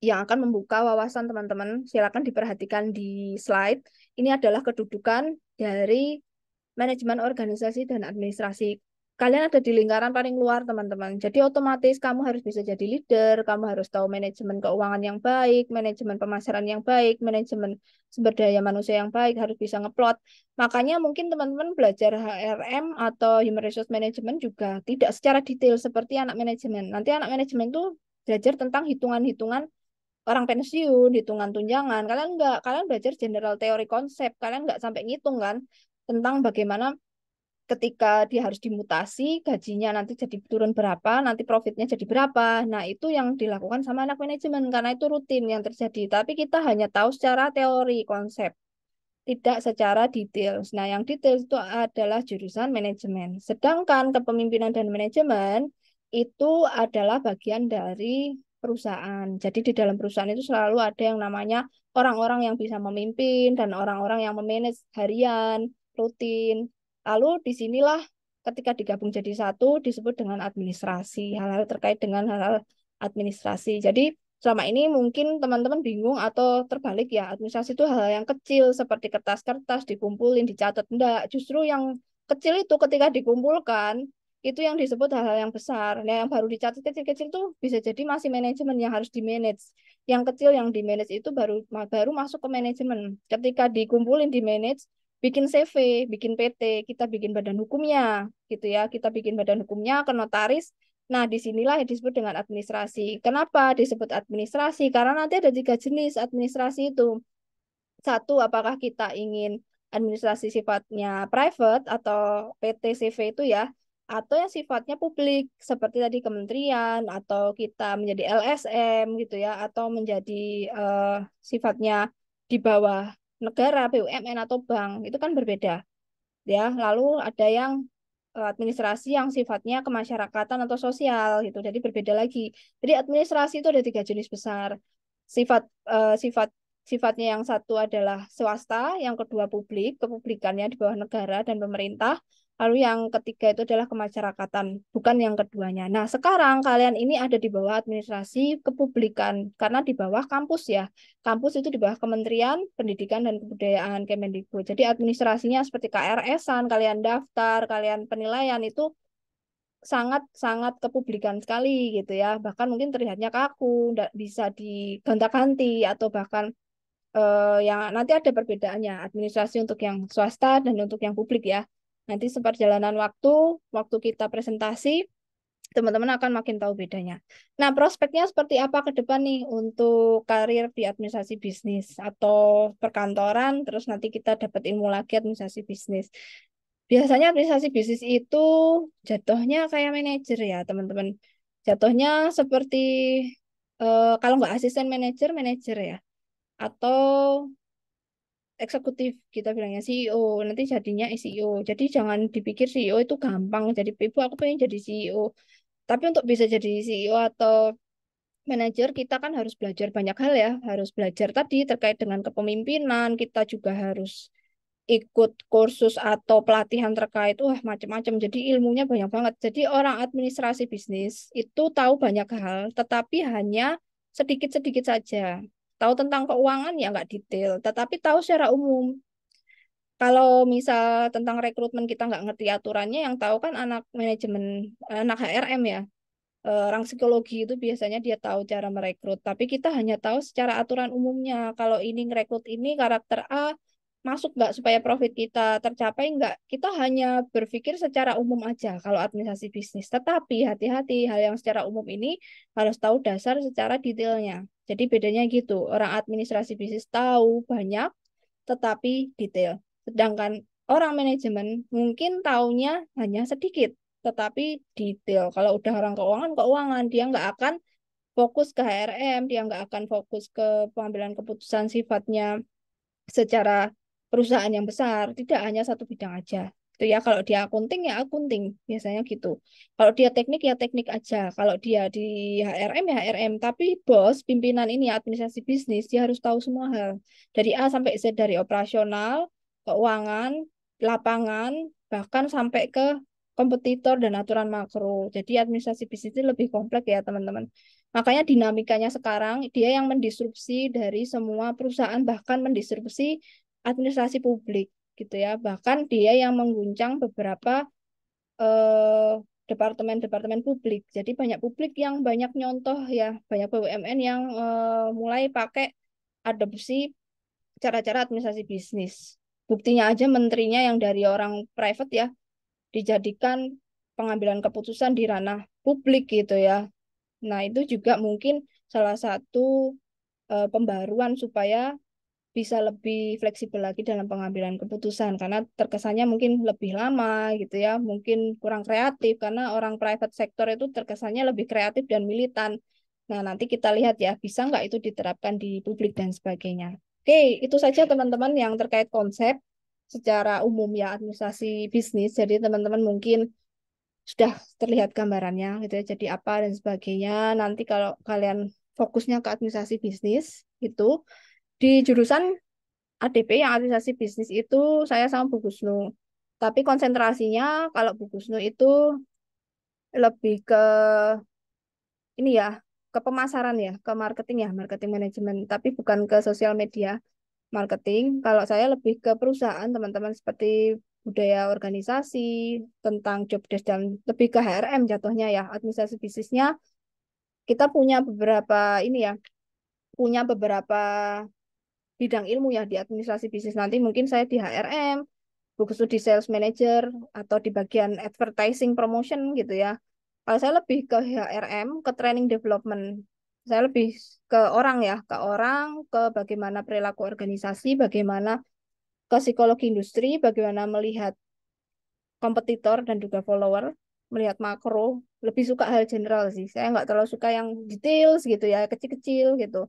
yang akan membuka wawasan teman-teman. Silakan diperhatikan di slide. Ini adalah kedudukan dari manajemen organisasi dan administrasi. Kalian ada di lingkaran paling luar, teman-teman. Jadi otomatis kamu harus bisa jadi leader, kamu harus tahu manajemen keuangan yang baik, manajemen pemasaran yang baik, manajemen sumber daya manusia yang baik, harus bisa ngeplot. Makanya mungkin teman-teman belajar HRM atau Human Resource Management juga tidak secara detail seperti anak manajemen. Nanti anak manajemen itu belajar tentang hitungan-hitungan orang pensiun, hitungan tunjangan. Kalian enggak, kalian belajar general teori konsep. Kalian enggak sampai ngitung kan tentang bagaimana ketika dia harus dimutasi, gajinya nanti jadi turun berapa, nanti profitnya jadi berapa. Nah, itu yang dilakukan sama anak manajemen karena itu rutin yang terjadi. Tapi kita hanya tahu secara teori konsep, tidak secara detail. Nah, yang detail itu adalah jurusan manajemen. Sedangkan kepemimpinan dan manajemen itu adalah bagian dari perusahaan. Jadi di dalam perusahaan itu selalu ada yang namanya orang-orang yang bisa memimpin dan orang-orang yang memanage harian, rutin. Lalu disinilah ketika digabung jadi satu disebut dengan administrasi, hal-hal terkait dengan hal-hal administrasi. Jadi selama ini mungkin teman-teman bingung atau terbalik ya, administrasi itu hal yang kecil seperti kertas-kertas dikumpulin, dicatat. Enggak, justru yang kecil itu ketika dikumpulkan itu yang disebut hal-hal yang besar. Nah, yang baru dicatat kecil-kecil tuh bisa jadi masih manajemen yang harus di-manage. Yang kecil yang di-manage itu baru masuk ke manajemen. Ketika dikumpulin di-manage, bikin CV, bikin PT, kita bikin badan hukumnya, gitu ya. Kita bikin badan hukumnya ke notaris. Nah, disinilah yang disebut dengan administrasi. Kenapa disebut administrasi? Karena nanti ada 3 jenis administrasi itu. Satu, apakah kita ingin administrasi sifatnya private atau PT CV itu ya, atau yang sifatnya publik seperti tadi kementerian atau kita menjadi LSM gitu ya, atau menjadi sifatnya di bawah negara, BUMN atau bank, itu kan berbeda ya. Lalu ada yang administrasi yang sifatnya kemasyarakatan atau sosial gitu. Jadi berbeda lagi. Jadi administrasi itu ada 3 jenis besar. Sifat sifat sifatnya yang satu adalah swasta, yang kedua publik, kepublikannya di bawah negara dan pemerintah. Lalu yang ketiga itu adalah kemasyarakatan, bukan yang keduanya. Nah, sekarang kalian ini ada di bawah administrasi kepublikan karena di bawah kampus ya. Kampus itu di bawah Kementerian Pendidikan dan Kebudayaan Kemendikbud. Jadi administrasinya seperti KRS-an, kalian daftar, kalian penilaian itu sangat-sangat kepublikan sekali gitu ya. Bahkan mungkin terlihatnya kaku, nggak bisa digonta-ganti atau bahkan yang nanti ada perbedaannya administrasi untuk yang swasta dan untuk yang publik ya. Nanti seperjalanan waktu kita presentasi, teman-teman akan makin tahu bedanya. Nah, prospeknya seperti apa ke depan nih untuk karir di administrasi bisnis atau perkantoran, terus nanti kita dapat ilmu lagi administrasi bisnis. Biasanya administrasi bisnis itu jatuhnya kayak manajer ya, teman-teman. Jatuhnya seperti kalau nggak asisten manajer, manajer ya. Atau eksekutif, kita bilangnya CEO. Nanti jadinya CEO. Jadi jangan dipikir CEO itu gampang. Jadi ibu aku pengen jadi CEO. Tapi untuk bisa jadi CEO atau manajer, kita kan harus belajar banyak hal ya. Harus belajar tadi terkait dengan kepemimpinan. Kita juga harus ikut kursus atau pelatihan terkait macam-macam. Jadi ilmunya banyak banget. Jadi orang administrasi bisnis itu tahu banyak hal, tetapi hanya sedikit-sedikit saja. Tahu tentang keuangan ya nggak detail, tetapi tahu secara umum. Kalau misal tentang rekrutmen kita nggak ngerti aturannya, yang tahu kan anak manajemen, anak HRM ya. Orang psikologi itu biasanya dia tahu cara merekrut, tapi kita hanya tahu secara aturan umumnya. Kalau ini ngerekrut ini karakter A, masuk nggak supaya profit kita tercapai nggak? Kita hanya berpikir secara umum aja kalau administrasi bisnis. Tetapi hati-hati, hal yang secara umum ini harus tahu dasar secara detailnya. Jadi bedanya gitu, orang administrasi bisnis tahu banyak, tetapi detail. Sedangkan orang manajemen mungkin taunya hanya sedikit, tetapi detail. Kalau udah orang keuangan, keuangan dia nggak akan fokus ke HRM, dia nggak akan fokus ke pengambilan keputusan sifatnya secara perusahaan yang besar, tidak hanya satu bidang aja. Itu ya, kalau dia akunting ya akunting, biasanya gitu. Kalau dia teknik ya teknik aja. Kalau dia di HRM ya HRM. Tapi bos, pimpinan ini administrasi bisnis, dia harus tahu semua hal. Dari A sampai Z, dari operasional, keuangan, lapangan, bahkan sampai ke kompetitor dan aturan makro. Jadi administrasi bisnis itu lebih kompleks ya teman-teman. Makanya dinamikanya sekarang dia yang mendisrupsi dari semua perusahaan, bahkan mendisrupsi administrasi publik gitu ya. Bahkan dia yang mengguncang beberapa eh, departemen-departemen publik. Jadi banyak publik yang banyak nyontoh ya, banyak BUMN yang mulai pakai adopsi cara-cara administrasi bisnis. Buktinya aja menterinya yang dari orang private ya dijadikan pengambilan keputusan di ranah publik gitu ya. Nah, itu juga mungkin salah satu pembaruan supaya bisa lebih fleksibel lagi dalam pengambilan keputusan karena terkesannya mungkin lebih lama gitu ya, mungkin kurang kreatif karena orang private sector itu terkesannya lebih kreatif dan militan. Nah, nanti kita lihat ya, bisa nggak itu diterapkan di publik dan sebagainya. Oke, itu saja teman-teman yang terkait konsep secara umum ya administrasi bisnis. Jadi teman-teman mungkin sudah terlihat gambarannya gitu ya. Jadi apa dan sebagainya. Nanti kalau kalian fokusnya ke administrasi bisnis itu di jurusan ADP yang administrasi bisnis itu saya sama Bu Gusnu. Tapi konsentrasinya kalau Bu Gusnu itu lebih ke ini ya, ke pemasaran ya, ke marketing ya, marketing manajemen, tapi bukan ke sosial media marketing. Kalau saya lebih ke perusahaan, teman-teman, seperti budaya organisasi, tentang job desk dan lebih ke HRM jatuhnya ya, administrasi bisnisnya. Kita punya beberapa ini ya, punya beberapa bidang ilmu ya di administrasi bisnis. Nanti mungkin saya di HRM, fokus di sales manager atau di bagian advertising promotion gitu ya. Kalau saya lebih ke HRM, ke training development. Saya lebih ke orang ya, ke orang, ke bagaimana perilaku organisasi, bagaimana ke psikologi industri, bagaimana melihat kompetitor dan juga follower, melihat makro. Lebih suka hal general sih. Saya nggak terlalu suka yang details gitu ya, kecil-kecil gitu.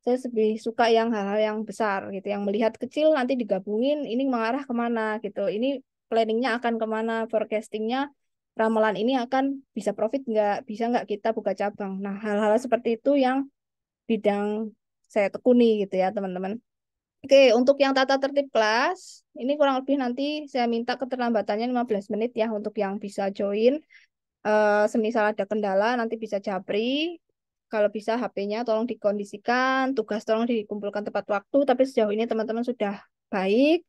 Saya lebih suka yang hal-hal yang besar gitu, yang melihat kecil nanti digabungin, ini mengarah kemana gitu. Ini planningnya akan kemana, forecastingnya, ramalan ini akan bisa profit nggak, bisa nggak kita buka cabang. Nah, hal-hal seperti itu yang bidang saya tekuni gitu ya, teman-teman. Oke, untuk yang tata tertib kelas, ini kurang lebih nanti saya minta keterlambatannya 15 menit ya untuk yang bisa join. Semisal ada kendala, nanti bisa japri. Kalau bisa HP-nya tolong dikondisikan, tugas tolong dikumpulkan tepat waktu, tapi sejauh ini teman-teman sudah baik.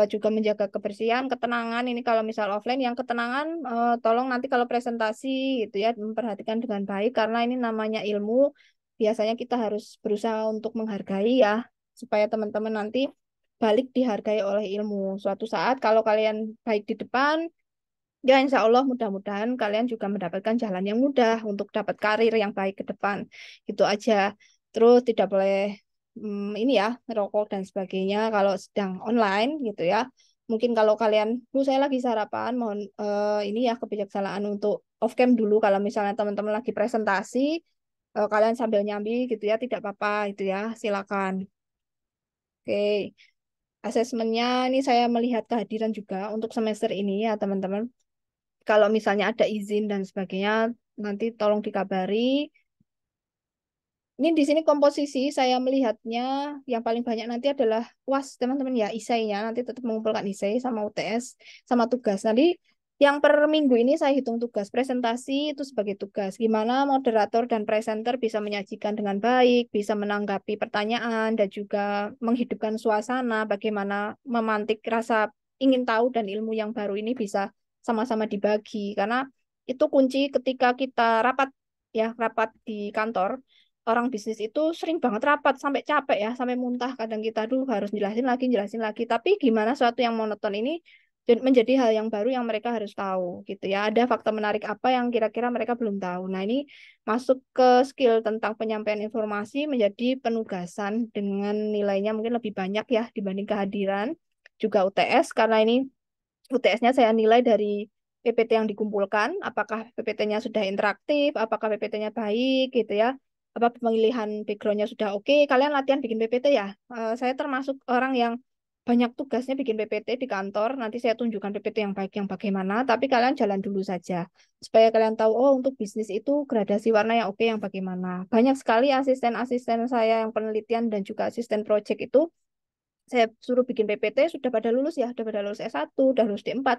Juga menjaga kebersihan, ketenangan. Ini kalau misal offline, yang ketenangan, tolong nanti kalau presentasi gitu ya, memperhatikan dengan baik, karena ini namanya ilmu, biasanya kita harus berusaha untuk menghargai ya, supaya teman-teman nanti balik dihargai oleh ilmu. Suatu saat kalau kalian baik di depan, ya, insya Allah mudah-mudahan kalian juga mendapatkan jalan yang mudah untuk dapat karir yang baik ke depan. Gitu aja. Terus tidak boleh ini ya, merokok dan sebagainya kalau sedang online gitu ya. Mungkin kalau kalian, Bu, saya lagi sarapan, mohon ini ya kebijaksanaan untuk off cam dulu. Kalau misalnya teman-teman lagi presentasi, kalian sambil nyambi gitu ya, tidak apa-apa itu ya, silakan. Oke, asesmennya ini saya melihat kehadiran juga untuk semester ini ya, teman-teman. Kalau misalnya ada izin dan sebagainya, nanti tolong dikabari. Ini di sini komposisi saya melihatnya yang paling banyak nanti adalah UAS, teman-teman ya, isainya nanti tetap mengumpulkan isai sama UTS sama tugas. Nanti yang per minggu ini saya hitung tugas presentasi itu sebagai tugas. Gimana moderator dan presenter bisa menyajikan dengan baik, bisa menanggapi pertanyaan dan juga menghidupkan suasana, bagaimana memantik rasa ingin tahu dan ilmu yang baru ini bisa sama-sama dibagi. Karena itu kunci ketika kita rapat ya, rapat di kantor. Orang bisnis itu sering banget rapat sampai capek ya, sampai muntah. Kadang kita dulu harus jelasin lagi, jelasin lagi. Tapi gimana suatu yang monoton ini menjadi hal yang baru yang mereka harus tahu gitu ya. Ada fakta menarik apa yang kira-kira mereka belum tahu. Nah, ini masuk ke skill tentang penyampaian informasi menjadi penugasan dengan nilainya mungkin lebih banyak ya dibanding kehadiran. Juga UTS karena ini UTS-nya saya nilai dari PPT yang dikumpulkan, apakah PPT-nya sudah interaktif, apakah PPT-nya baik gitu ya, apa pemilihan background-nya sudah oke. Kalian latihan bikin PPT ya. Saya termasuk orang yang banyak tugasnya bikin PPT di kantor. Nanti saya tunjukkan PPT yang baik yang bagaimana, tapi kalian jalan dulu saja. Supaya kalian tahu, oh untuk bisnis itu gradasi warna yang oke yang bagaimana. Banyak sekali asisten-asisten saya yang penelitian dan juga asisten project itu saya suruh bikin PPT sudah pada lulus ya, sudah pada lulus S1, sudah lulus D4.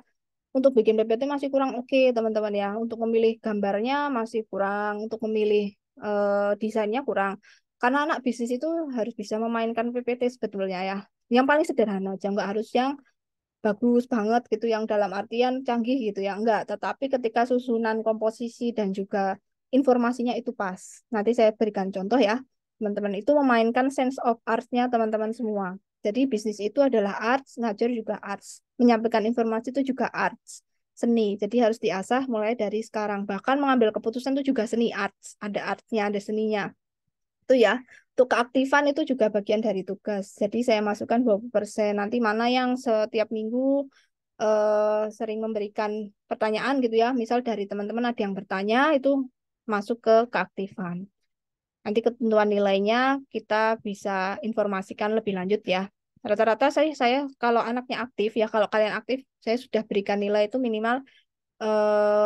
Untuk bikin PPT masih kurang oke, teman-teman ya. Untuk memilih gambarnya masih kurang, untuk memilih desainnya kurang. Karena anak bisnis itu harus bisa memainkan PPT sebetulnya ya. Yang paling sederhana aja, nggak harus yang bagus banget gitu, yang dalam artian canggih gitu ya. Enggak, tetapi ketika susunan komposisi dan juga informasinya itu pas. Nanti saya berikan contoh ya. Teman-teman itu memainkan sense of arts-nya teman-teman semua. Jadi bisnis itu adalah arts, ngajar juga arts. Menyampaikan informasi itu juga arts, seni. Jadi harus diasah mulai dari sekarang. Bahkan mengambil keputusan itu juga seni arts. Ada artsnya, ada seninya. Itu ya. Untuk keaktifan itu juga bagian dari tugas. Jadi saya masukkan 20%. Nanti mana yang setiap minggu sering memberikan pertanyaan gitu ya. Misal dari teman-teman ada yang bertanya, itu masuk ke keaktifan. Nanti ketentuan nilainya kita bisa informasikan lebih lanjut ya. Rata-rata saya kalau anaknya aktif ya, kalau kalian aktif, saya sudah berikan nilai itu minimal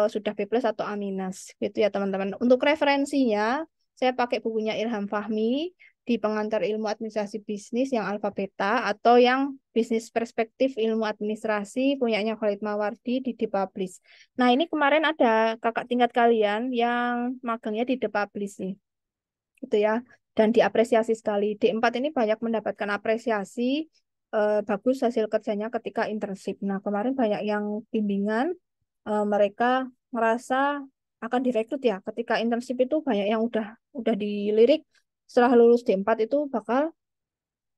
sudah B plus atau A minus gitu ya teman-teman. Untuk referensinya saya pakai bukunya Ilham Fahmi di Pengantar Ilmu Administrasi Bisnis yang Alfa Beta atau yang Bisnis Perspektif Ilmu Administrasi punyanya Khalid Mawardi di Publish. Nah, ini kemarin ada kakak tingkat kalian yang magangnya di Publish nih. Gitu ya. Dan diapresiasi sekali. D4 ini banyak mendapatkan apresiasi bagus hasil kerjanya ketika internship. Nah, kemarin banyak yang bimbingan mereka merasa akan direkrut ya. Ketika internship itu banyak yang udah dilirik setelah lulus D4 itu bakal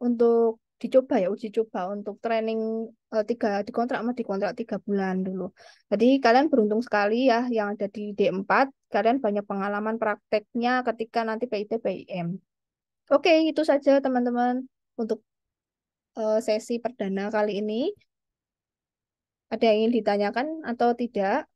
untuk dicoba ya uji coba untuk training tiga dikontrak sama dikontrak 3 bulan dulu. Jadi kalian beruntung sekali ya yang ada di D4, kalian banyak pengalaman prakteknya ketika nanti PIT PIM. Oke, itu saja teman-teman untuk sesi perdana kali ini. Ada yang ingin ditanyakan atau tidak?